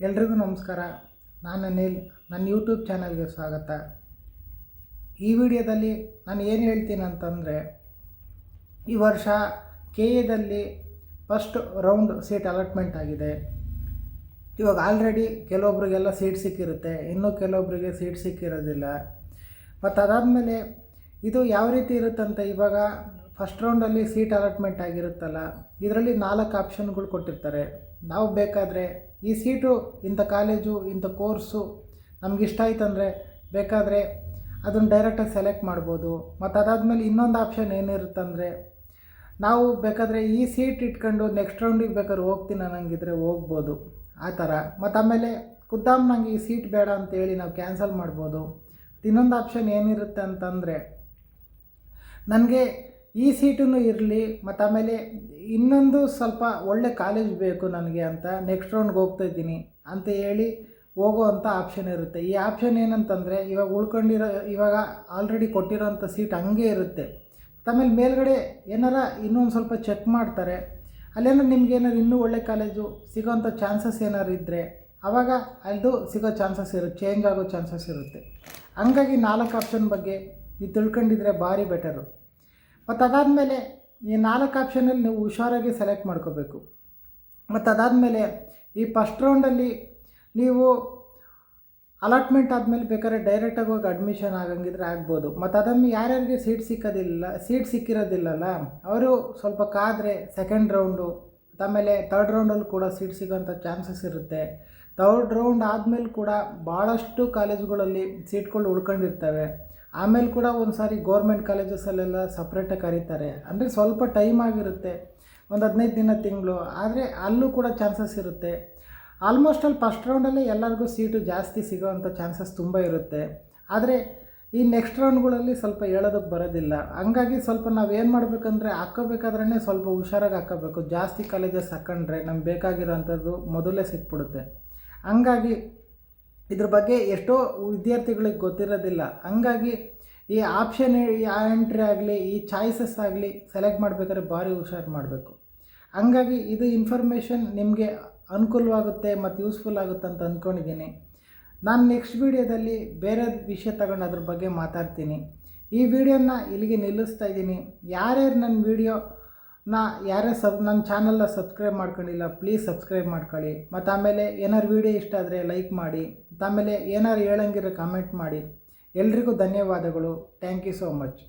ಎಲ್ರಿಗೂ ನಮಸ್ಕಾರ. ನಾನು ಅನಿಲ್. ನನ್ನ ಯೂಟ್ಯೂಬ್ ಚಾನಲ್ಗೆ ಸ್ವಾಗತ. ಈ ವಿಡಿಯೋದಲ್ಲಿ ನಾನು ಏನು ಹೇಳ್ತೀನಿ ಅಂತಂದರೆ, ಈ ವರ್ಷ KA first round seat allotment ಆಗಿದೆ. ಇವಾಗ ಆಲ್ರೆಡಿ ಕೆಲವೊಬ್ರಿಗೆಲ್ಲ ಸೀಟ್ ಸಿಕ್ಕಿರುತ್ತೆ, ಇನ್ನೂ ಕೆಲವೊಬ್ಬರಿಗೆ ಸೀಟ್ ಸಿಕ್ಕಿರೋದಿಲ್ಲ. ಮತ್ತು ಅದಾದಮೇಲೆ ಇದು ಯಾವ ರೀತಿ ಇರುತ್ತಂತ, ಇವಾಗ ಫಸ್ಟ್ ರೌಂಡಲ್ಲಿ ಸೀಟ್ ಅಲಾಟ್ಮೆಂಟ್ ಆಗಿರುತ್ತಲ್ಲ, ಇದರಲ್ಲಿ 4 ಆಪ್ಷನ್ಗಳು ಕೊಟ್ಟಿರ್ತಾರೆ. ನಾವು ಬೇಕಾದರೆ ಈ ಸೀಟು ಇಂಥ ಕಾಲೇಜು ಇಂಥ ಕೋರ್ಸು ನಮಗಿಷ್ಟ ಆಯ್ತಂದರೆ ಬೇಕಾದರೆ ಅದನ್ನು ಡೈರೆಕ್ಟಾಗಿ ಸೆಲೆಕ್ಟ್ ಮಾಡ್ಬೋದು. ಮತ್ತು ಅದಾದಮೇಲೆ ಇನ್ನೊಂದು ಆಪ್ಷನ್ ಏನಿರುತ್ತಂದರೆ, ನಾವು ಬೇಕಾದರೆ ಈ ಸೀಟ್ ಇಟ್ಕೊಂಡು ನೆಕ್ಸ್ಟ್ ರೌಂಡಿಗೆ ಬೇಕಾದ್ರೆ ಹೋಗ್ತೀನಿ ಅನ್ನಂಗಿದ್ರೆ ಹೋಗ್ಬೋದು, ಆ ಥರ. ಮತ್ತು ಆಮೇಲೆ ಖುದ್ದಾಮ್ ನನಗೆ ಈ ಸೀಟ್ ಬೇಡ ಅಂತೇಳಿ ನಾವು ಕ್ಯಾನ್ಸಲ್ ಮಾಡ್ಬೋದು. ಇನ್ನೊಂದು ಆಪ್ಷನ್ ಏನಿರುತ್ತೆ ಅಂತಂದರೆ, ನನಗೆ ಈ ಸೀಟೂ ಇರಲಿ ಮತ್ತು ಆಮೇಲೆ ಇನ್ನೊಂದು ಸ್ವಲ್ಪ ಒಳ್ಳೆ ಕಾಲೇಜ್ ಬೇಕು ನನಗೆ ಅಂತ ನೆಕ್ಸ್ಟ್ ರೌಂಡ್ಗೆ ಹೋಗ್ತಾಯಿದ್ದೀನಿ ಅಂತ ಹೇಳಿ ಹೋಗೋವಂಥ ಆಪ್ಷನ್ ಇರುತ್ತೆ. ಈ ಆಪ್ಷನ್ ಏನಂತಂದರೆ, ಇವಾಗ ಆಲ್ರೆಡಿ ಕೊಟ್ಟಿರೋಂಥ ಸೀಟ್ ಹಂಗೆ ಇರುತ್ತೆ. ಆಮೇಲೆ ಮೇಲ್ಗಡೆ ಏನಾರ ಇನ್ನೊಂದು ಸ್ವಲ್ಪ ಚೆಕ್ ಮಾಡ್ತಾರೆ. ಅಲ್ಲೇನಾರು ನಿಮ್ಗೇನಾರು ಇನ್ನೂ ಒಳ್ಳೆ ಕಾಲೇಜು ಸಿಗೋವಂಥ ಚಾನ್ಸಸ್ ಏನಾರು ಇದ್ದರೆ ಆವಾಗ ಅದು ಸಿಗೋ ಚಾನ್ಸಸ್ ಇರುತ್ತೆ, ಚೇಂಜ್ ಆಗೋ ಚಾನ್ಸಸ್ ಇರುತ್ತೆ. ಹಂಗಾಗಿ 4 ಆಪ್ಷನ್ ಬಗ್ಗೆ ನೀವು ತಿಳ್ಕೊಂಡಿದ್ರೆ ಭಾರಿ ಬೆಟರು. ಮತ್ತು ಅದಾದಮೇಲೆ ಈ 4 ಆಪ್ಷನಲ್ಲಿ ನೀವು ಹುಷಾರಾಗಿ ಸೆಲೆಕ್ಟ್ ಮಾಡ್ಕೋಬೇಕು. ಮತ್ತು ಅದಾದಮೇಲೆ ಈ ಫಸ್ಟ್ ರೌಂಡಲ್ಲಿ ನೀವು ಅಲಾಟ್ಮೆಂಟ್ ಆದಮೇಲೆ ಬೇಕಾದ್ರೆ ಡೈರೆಕ್ಟಾಗಿ ಹೋಗಿ ಅಡ್ಮಿಷನ್ ಆಗಂಗಿದ್ರೆ ಆಗ್ಬೋದು. ಮತ್ತು ಅದಾದ್ಮೇಲೆ ಯಾರ್ಯಾರಿಗೆ ಸೀಟ್ ಸಿಕ್ಕಿರೋದಿಲ್ಲಲ್ಲ ಅವರು ಸ್ವಲ್ಪ ಕಾದರೆ ಸೆಕೆಂಡ್ ರೌಂಡು, ಆಮೇಲೆ ತರ್ಡ್ ರೌಂಡಲ್ಲಿ ಕೂಡ ಸೀಟ್ ಸಿಗೋಂಥ ಚಾನ್ಸಸ್ ಇರುತ್ತೆ. ತರ್ಡ್ ರೌಂಡ್ ಆದಮೇಲೆ ಕೂಡ ಭಾಳಷ್ಟು ಕಾಲೇಜುಗಳಲ್ಲಿ ಸೀಟ್ಗಳು ಉಳ್ಕೊಂಡಿರ್ತವೆ. ಆಮೇಲೆ ಕೂಡ ಒಂದು ಸಾರಿ ಗೌರ್ಮೆಂಟ್ ಕಾಲೇಜಸಲ್ಲೆಲ್ಲ ಸಪ್ರೇಟಾಗಿ ಕರೀತಾರೆ. ಅಂದರೆ ಸ್ವಲ್ಪ ಟೈಮ್ ಆಗಿರುತ್ತೆ, ಒಂದು 15 ದಿನ ತಿಂಗಳು, ಆದರೆ ಅಲ್ಲೂ ಕೂಡ ಚಾನ್ಸಸ್ ಇರುತ್ತೆ. ಆಲ್ಮೋಸ್ಟ್ ಅಲ್ಲಿ ಫಸ್ಟ್ ರೌಂಡಲ್ಲಿ ಎಲ್ಲರಿಗೂ ಸೀಟು ಜಾಸ್ತಿ ಸಿಗೋವಂಥ ಚಾನ್ಸಸ್ ತುಂಬ ಇರುತ್ತೆ. ಆದರೆ ಈ ನೆಕ್ಸ್ಟ್ ರೌಂಡ್ಗಳಲ್ಲಿ ಸ್ವಲ್ಪ ಹೇಳೋದಕ್ಕೆ ಬರೋದಿಲ್ಲ. ಹಂಗಾಗಿ ಸ್ವಲ್ಪ ನಾವೇನು ಮಾಡಬೇಕಂದ್ರೆ, ಹಾಕ್ಕೋಬೇಕಾದ್ರೇ ಸ್ವಲ್ಪ ಹುಷಾರಾಗಿ ಹಾಕ್ಕೋಬೇಕು. ಜಾಸ್ತಿ ಕಾಲೇಜಸ್ ಹಾಕ್ಕೊಂಡ್ರೆ ನಮ್ಗೆ ಬೇಕಾಗಿರೋವಂಥದ್ದು ಮೊದಲೇ ಸಿಕ್ಬಿಡುತ್ತೆ. ಹಂಗಾಗಿ ಇದ್ರ ಬಗ್ಗೆ ಎಷ್ಟೋ ವಿದ್ಯಾರ್ಥಿಗಳಿಗೆ ಗೊತ್ತಿರೋದಿಲ್ಲ. ಹಂಗಾಗಿ ಈ ಆಪ್ಷನ್ ಎಂಟ್ರಿ ಆಗಲಿ, ಈ ಚಾಯ್ಸಸ್ ಆಗಲಿ ಸೆಲೆಕ್ಟ್ ಮಾಡಬೇಕಾದ್ರೆ ಭಾರಿ ಹುಷಾರು ಮಾಡಬೇಕು. ಹಂಗಾಗಿ ಇದು ಇನ್ಫಾರ್ಮೇಷನ್ ನಿಮಗೆ ಅನುಕೂಲವಾಗುತ್ತೆ ಮತ್ತು ಯೂಸ್ಫುಲ್ ಆಗುತ್ತೆ ಅಂತ ಅಂದ್ಕೊಂಡಿದ್ದೀನಿ. ನಾನು ನೆಕ್ಸ್ಟ್ ವೀಡಿಯೋದಲ್ಲಿ ಬೇರೆ ವಿಷಯ ತಗೊಂಡು ಅದ್ರ ಬಗ್ಗೆ ಮಾತಾಡ್ತೀನಿ. ಈ ವಿಡಿಯೋನ ಇಲ್ಲಿಗೆ ನಿಲ್ಲಿಸ್ತಾ ಇದ್ದೀನಿ. ಯಾರ್ಯಾರು ನನ್ನ ನನ್ನ ಚಾನಲ್ನ ಸಬ್ಸ್ಕ್ರೈಬ್ ಮಾಡ್ಕೊಂಡಿಲ್ಲ, ಪ್ಲೀಸ್ ಸಬ್ಸ್ಕ್ರೈಬ್ ಮಾಡ್ಕೊಳ್ಳಿ. ಮತ್ತು ಆಮೇಲೆ ಏನಾರು ವಿಡಿಯೋ ಇಷ್ಟ ಆದರೆ ಲೈಕ್ ಮಾಡಿ. ಮತ್ತು ಆಮೇಲೆ ಏನಾರು ಹೇಳಂಗಿರೋ ಕಾಮೆಂಟ್ ಮಾಡಿ. ಎಲ್ರಿಗೂ ಧನ್ಯವಾದಗಳು. Thank you so much.